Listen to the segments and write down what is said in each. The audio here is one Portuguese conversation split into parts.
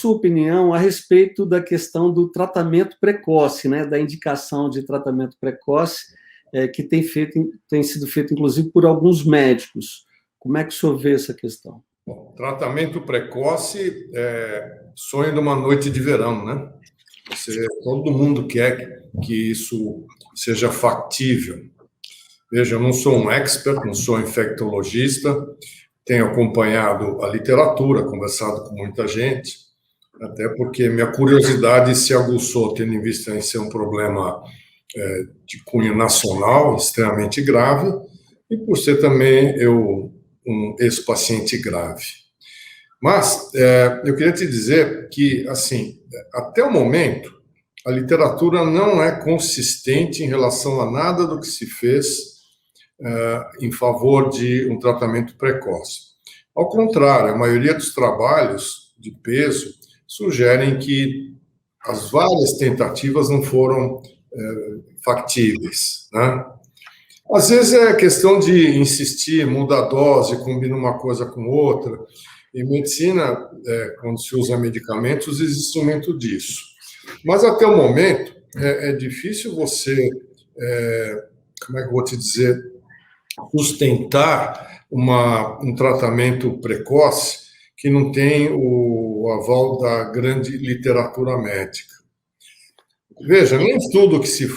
sua opinião a respeito da questão do tratamento precoce, né, da indicação de tratamento precoce, que tem sido feito, inclusive, por alguns médicos. Como é que o senhor vê essa questão? Bom, tratamento precoce é sonho de uma noite de verão, né? Todo mundo quer que isso seja factível. Veja, eu não sou um expert, não sou infectologista, tenho acompanhado a literatura, conversado com muita gente, até porque minha curiosidade se aguçou, tendo em vista em ser um problema de cunho nacional, extremamente grave, e por ser também um ex-paciente grave. Mas eu queria te dizer que, assim, até o momento, a literatura não é consistente em relação a nada do que se fez em favor de um tratamento precoce. Ao contrário, a maioria dos trabalhos de peso sugerem que as várias tentativas não foram factíveis, né? Às vezes é questão de insistir, muda a dose, combina uma coisa com outra. Em medicina, quando se usa medicamentos, existe muito disso. Mas até o momento, é difícil você, como é que eu vou te dizer, sustentar um tratamento precoce que não tem o aval da grande literatura médica. Veja, nem tudo que se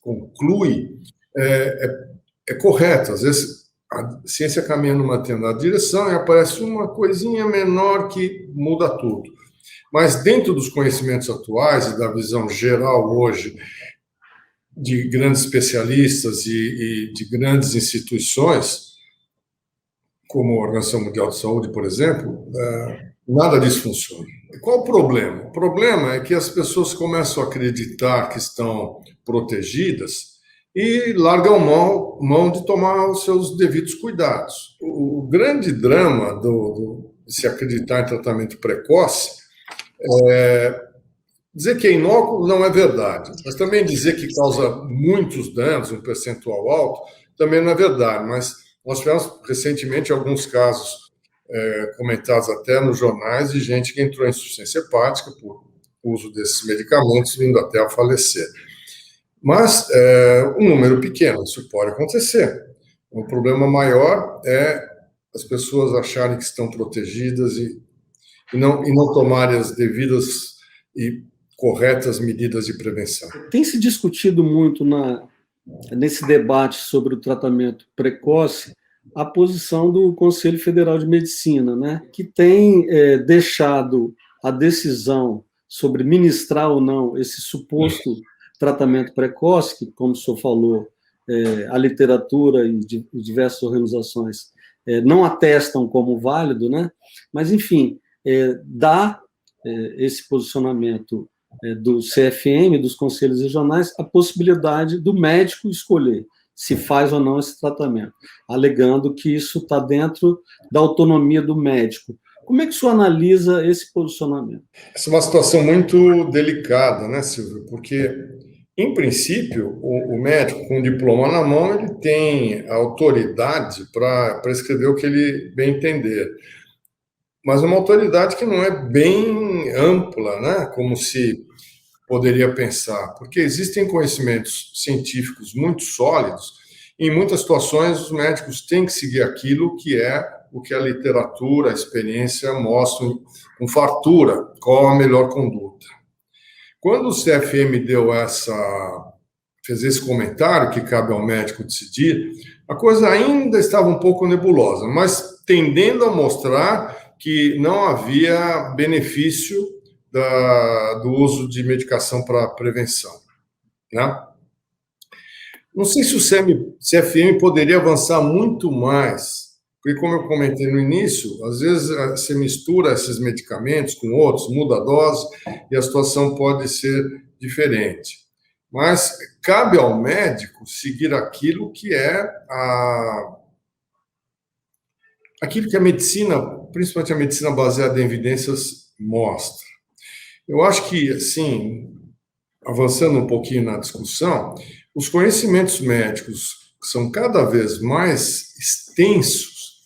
conclui é correto. Às vezes a ciência caminha numa determinada direção e aparece uma coisinha menor que muda tudo. Mas dentro dos conhecimentos atuais e da visão geral hoje de grandes especialistas e de grandes instituições, como a Organização Mundial de Saúde, por exemplo, nada disso funciona. E qual o problema? O problema é que as pessoas começam a acreditar que estão protegidas e largam mão de tomar os seus devidos cuidados. O grande drama de se acreditar em tratamento precoce dizer que é inócuo não é verdade, mas também dizer que causa muitos danos, um percentual alto, também não é verdade. Mas nós tivemos recentemente alguns casos comentados até nos jornais de gente que entrou em insuficiência hepática por uso desses medicamentos, vindo até a falecer. Mas um número pequeno, isso pode acontecer. O problema maior é as pessoas acharem que estão protegidas e não tomarem as devidas e corretas medidas de prevenção. Tem se discutido muito nesse debate sobre o tratamento precoce a posição do Conselho Federal de Medicina, né, que tem deixado a decisão sobre ministrar ou não esse suposto tratamento precoce, que, como o senhor falou, a literatura e diversas organizações não atestam como válido, né, mas, enfim, dá esse posicionamento do CFM, dos conselhos regionais, a possibilidade do médico escolher se faz ou não esse tratamento, alegando que isso está dentro da autonomia do médico. Como é que o senhor analisa esse posicionamento? Essa é uma situação muito delicada, né, Silvio? Porque, em princípio, o médico com o diploma na mão, ele tem autoridade para prescrever o que ele bem entender. Mas uma autoridade que não é bem ampla, né, como se poderia pensar, porque existem conhecimentos científicos muito sólidos, e em muitas situações os médicos têm que seguir aquilo que é o que a literatura, a experiência mostram com fartura, qual a melhor conduta. Quando o CFM fez esse comentário, que cabe ao médico decidir, a coisa ainda estava um pouco nebulosa, mas tendendo a mostrar que não havia benefício do uso de medicação para prevenção, né? Não sei se o CFM poderia avançar muito mais, porque, como eu comentei no início, às vezes você mistura esses medicamentos com outros, muda a dose, e a situação pode ser diferente. Mas cabe ao médico seguir aquilo que aquilo que a medicina, principalmente a medicina baseada em evidências, mostra. Eu acho que, assim, avançando um pouquinho na discussão, os conhecimentos médicos são cada vez mais extensos,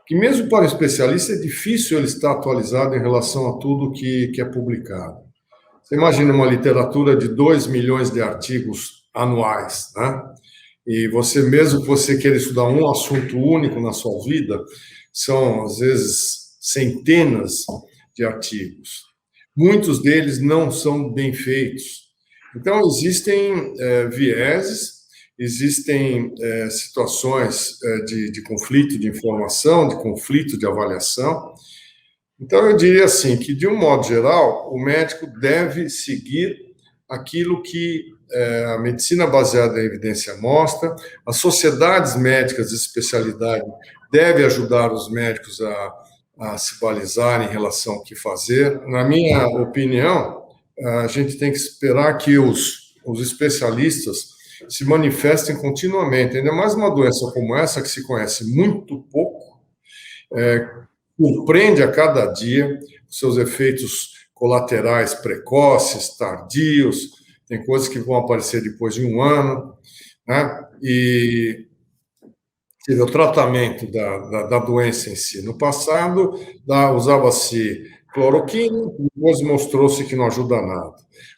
que mesmo para o especialista é difícil ele estar atualizado em relação a tudo que é publicado. Você imagina uma literatura de 2 milhões de artigos anuais, né? E você, mesmo que você queira estudar um assunto único na sua vida, são, às vezes, centenas de artigos. Muitos deles não são bem feitos. Então, existem vieses, existem situações de conflito de informação, de conflito de avaliação. Então, eu diria assim, que, de um modo geral, o médico deve seguir aquilo que a medicina baseada em evidência mostra, as sociedades médicas de especialidade devem ajudar os médicos a se balizar em relação ao que fazer. Na minha opinião, a gente tem que esperar que os especialistas se manifestem continuamente, ainda mais uma doença como essa, que se conhece muito pouco, compreende a cada dia os seus efeitos colaterais precoces, tardios, tem coisas que vão aparecer depois de um ano, né? E o tratamento da doença em si. No passado, usava-se cloroquina, depois mostrou-se que não ajuda nada.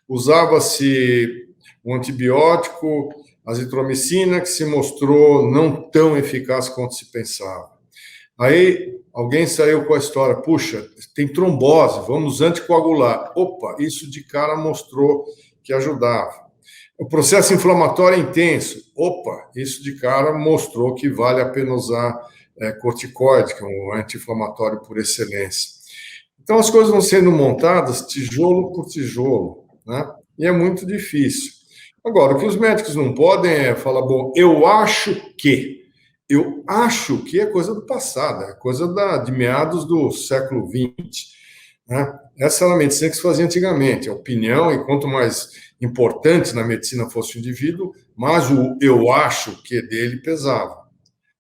Usava-se um antibiótico, azitromicina, que se mostrou não tão eficaz quanto se pensava. Aí alguém saiu com a história, puxa, tem trombose, vamos anticoagular. Opa, isso de cara mostrou que ajudava. O processo inflamatório é intenso. Opa, isso de cara mostrou que vale a pena usar corticoide, que é um anti-inflamatório por excelência. Então, as coisas vão sendo montadas tijolo por tijolo, né? E é muito difícil. Agora, o que os médicos não podem é falar, bom, eu acho que é coisa do passado, é coisa de meados do século XX. Né? Essa era a medicina que se fazia antigamente, a opinião, e quanto mais importante na medicina fosse o indivíduo, mais o eu acho que dele pesava.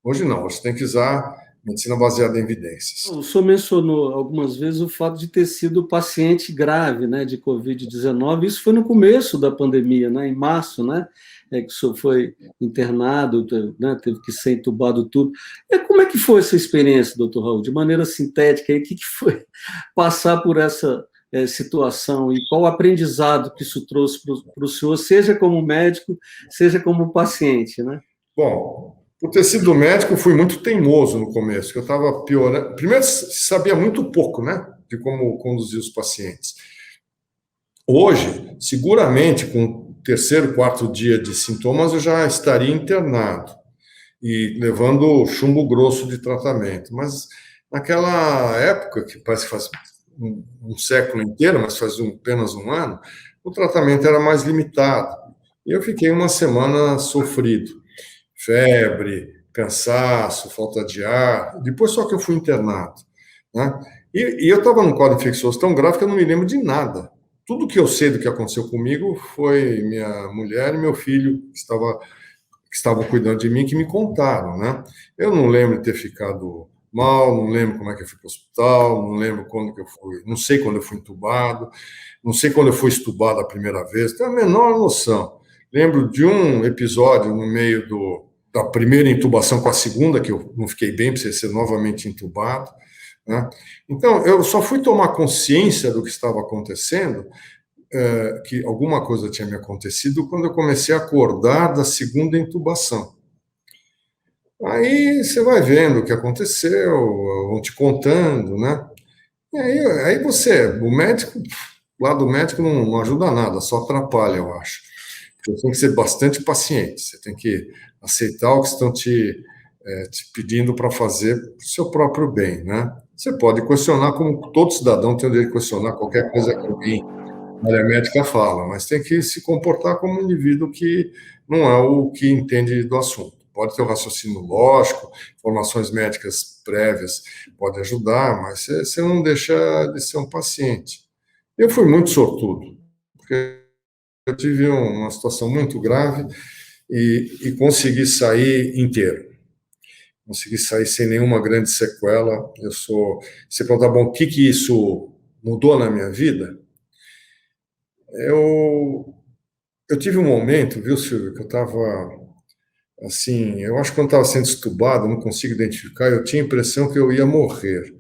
Hoje não, hoje tem que usar medicina baseada em evidências. O senhor mencionou algumas vezes o fato de ter sido paciente grave, né, de Covid-19. Isso foi no começo da pandemia, né, em março, né, que o senhor foi internado, né, teve que ser entubado tudo. Como é que foi essa experiência, doutor Raul, de maneira sintética? O que foi passar por essa situação e qual o aprendizado que isso trouxe para o senhor, seja como médico, seja como paciente, né? Bom, por ter sido médico, fui muito teimoso no começo, que eu estava piorando. Primeiro, sabia muito pouco, né, de como conduzir os pacientes. Hoje, seguramente, com o terceiro, quarto dia de sintomas, eu já estaria internado e levando chumbo grosso de tratamento. Mas naquela época, que parece que faz um século inteiro, mas faz apenas um ano, o tratamento era mais limitado. E eu fiquei uma semana sofrido. Febre, cansaço, falta de ar. Depois só que eu fui internado, né? E eu estava num quadro infeccioso tão grave que eu não me lembro de nada. Tudo que eu sei do que aconteceu comigo foi minha mulher e meu filho que estavam cuidando de mim, que me contaram, né? Eu não lembro de ter ficado mal, não lembro como é que eu fui para o hospital, não lembro quando que eu fui, não sei quando eu fui entubado, não sei quando eu fui estubado a primeira vez, tenho a menor noção. Lembro de um episódio no meio da primeira intubação com a segunda, que eu não fiquei bem, precisei ser novamente intubado, né? Então, eu só fui tomar consciência do que estava acontecendo, que alguma coisa tinha me acontecido, quando eu comecei a acordar da segunda intubação. Aí você vai vendo o que aconteceu, vão te contando, né? E aí o médico, lá do médico não ajuda nada, só atrapalha, eu acho. Você tem que ser bastante paciente, você tem que aceitar o que estão te pedindo para fazer para o seu próprio bem, né? Você pode questionar, como todo cidadão tem o direito de questionar qualquer coisa que alguém na área médica fala, mas tem que se comportar como um indivíduo que não é o que entende do assunto. Pode ter um raciocínio lógico, informações médicas prévias podem ajudar, mas você não deixa de ser um paciente. Eu fui muito sortudo, porque eu tive uma situação muito grave e consegui sair inteiro. Consegui sair sem nenhuma grande sequela. Você pergunta, bom, o que isso mudou na minha vida? Eu tive um momento, viu, Silvio, que eu estava assim, eu acho que quando estava sendo estubado, não consigo identificar, eu tinha a impressão que eu ia morrer.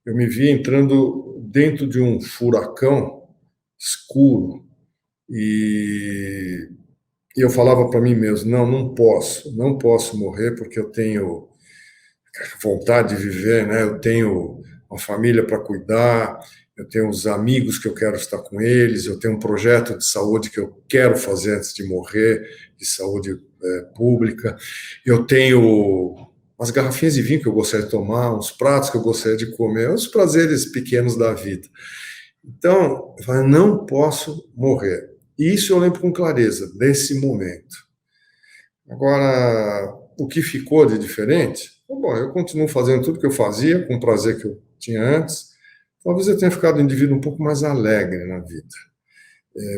Eu me via entrando dentro de um furacão escuro e eu falava para mim mesmo, não posso morrer porque eu tenho vontade de viver, né? Eu tenho uma família para cuidar, eu tenho os amigos que eu quero estar com eles, eu tenho um projeto de saúde que eu quero fazer antes de morrer, de saúde pública, eu tenho umas garrafinhas de vinho que eu gostaria de tomar, uns pratos que eu gostaria de comer, os prazeres pequenos da vida. Então, eu falei, não posso morrer. Isso eu lembro com clareza, desse momento. Agora, o que ficou de diferente? Bom, eu continuo fazendo tudo que eu fazia, com o prazer que eu tinha antes. Talvez eu tenha ficado um indivíduo um pouco mais alegre na vida,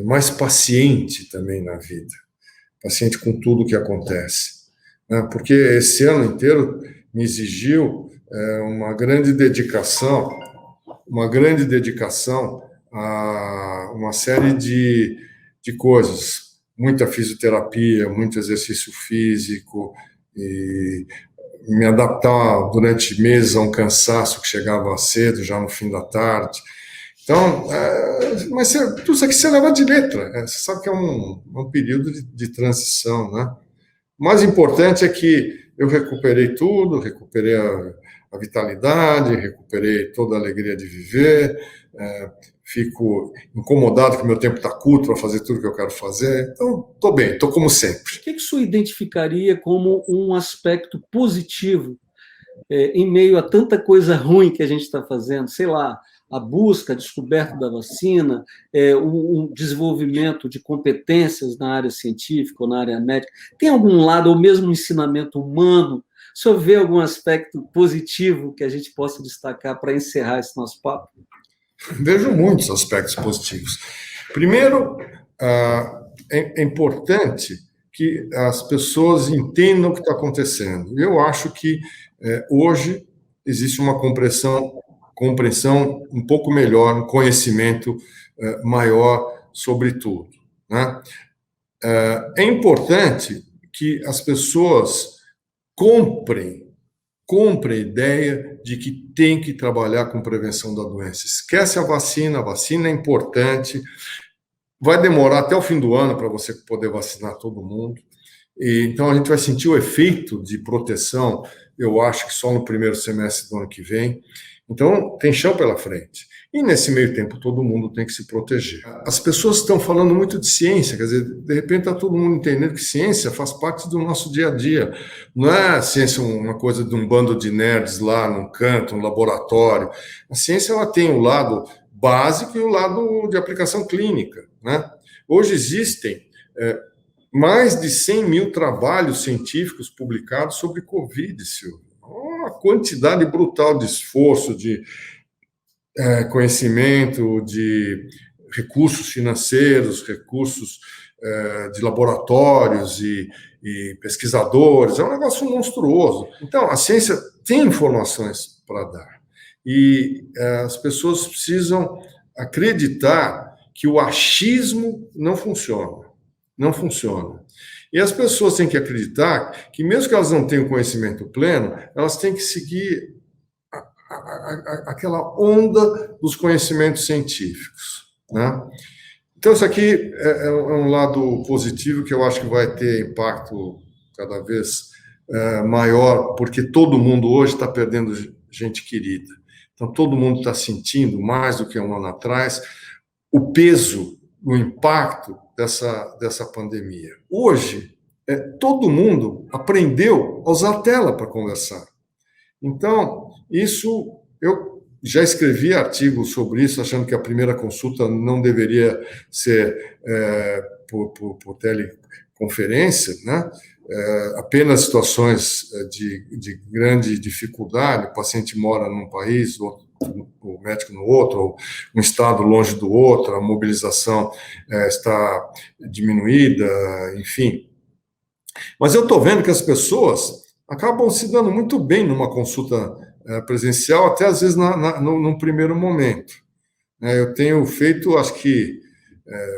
mais paciente também na vida, paciente com tudo que acontece, né? Porque esse ano inteiro me exigiu uma grande dedicação a uma série de coisas, muita fisioterapia, muito exercício físico, e me adaptar durante meses a um cansaço que chegava cedo, já no fim da tarde. Então, mas tudo isso aqui você leva de letra, você sabe que é um período de transição, né? O mais importante é que eu recuperei tudo, recuperei a vitalidade, recuperei toda a alegria de viver, fico incomodado que o meu tempo está curto para fazer tudo que eu quero fazer. Então, estou bem, estou como sempre. O que o senhor identificaria como um aspecto positivo em meio a tanta coisa ruim que a gente está fazendo? Sei lá, a busca, a descoberta da vacina, o desenvolvimento de competências na área científica ou na área médica. Tem algum lado, ou mesmo um ensinamento humano? O senhor vê algum aspecto positivo que a gente possa destacar para encerrar esse nosso papo? Vejo muitos aspectos positivos. Primeiro, é importante que as pessoas entendam o que está acontecendo. Eu acho que hoje existe uma compreensão um pouco melhor, um conhecimento maior sobre tudo, né? É importante que as pessoas comprem a ideia de que tem que trabalhar com prevenção da doença. Esquece a vacina é importante, vai demorar até o fim do ano para você poder vacinar todo mundo, então a gente vai sentir o efeito de proteção, eu acho que só no primeiro semestre do ano que vem, então tem chão pela frente. E nesse meio tempo todo mundo tem que se proteger. As pessoas estão falando muito de ciência, quer dizer, de repente está todo mundo entendendo que ciência faz parte do nosso dia a dia. Não é a ciência uma coisa de um bando de nerds lá num canto, um laboratório. A ciência ela tem o lado básico e o lado de aplicação clínica, né? Hoje existem mais de 100 mil trabalhos científicos publicados sobre Covid, Silvio. Uma quantidade brutal de esforço, de conhecimento, de recursos financeiros, recursos de laboratórios e pesquisadores, é um negócio monstruoso. Então, a ciência tem informações para dar. E as pessoas precisam acreditar que o achismo não funciona. Não funciona. E as pessoas têm que acreditar que, mesmo que elas não tenham conhecimento pleno, elas têm que seguir aquela onda dos conhecimentos científicos, né? Então, isso aqui é um lado positivo que eu acho que vai ter impacto cada vez maior, porque todo mundo hoje está perdendo gente querida. Então, todo mundo está sentindo, mais do que um ano atrás, o peso, o impacto dessa pandemia. Hoje, todo mundo aprendeu a usar a tela para conversar. Então, isso, eu já escrevi artigos sobre isso, achando que a primeira consulta não deveria ser por teleconferência, né? Apenas situações de grande dificuldade, o paciente mora num país, o médico no outro, ou um estado longe do outro, a mobilização está diminuída, enfim. Mas eu estou vendo que as pessoas acabam se dando muito bem numa consulta presencial, até às vezes no primeiro momento. Eu tenho feito, acho que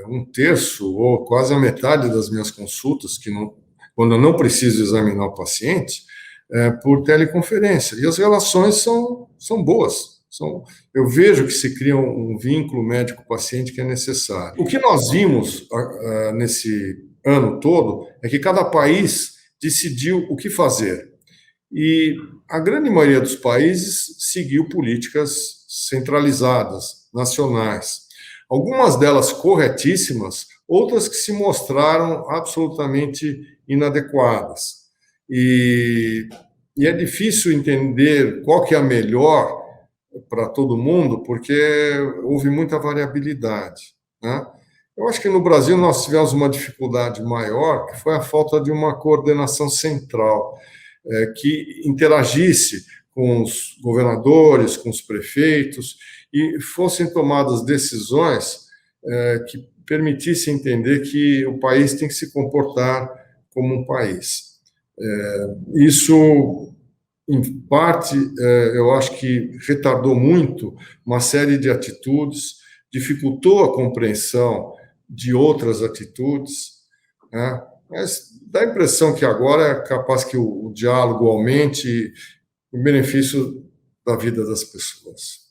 um terço ou quase a metade das minhas consultas, que quando eu não preciso examinar o paciente, por teleconferência. E as relações são boas. Eu vejo que se cria um vínculo médico-paciente que é necessário. O que nós vimos nesse ano todo é que cada país decidiu o que fazer. E a grande maioria dos países seguiu políticas centralizadas, nacionais. Algumas delas corretíssimas, outras que se mostraram absolutamente inadequadas. E é difícil entender qual que é a melhor para todo mundo, porque houve muita variabilidade, né? Eu acho que no Brasil nós tivemos uma dificuldade maior, que foi a falta de uma coordenação central, que interagisse com os governadores, com os prefeitos, e fossem tomadas decisões que permitissem entender que o país tem que se comportar como um país. Isso, em parte, eu acho que retardou muito uma série de atitudes, dificultou a compreensão de outras atitudes, né? Mas dá a impressão que agora é capaz que o diálogo aumente em benefício da vida das pessoas.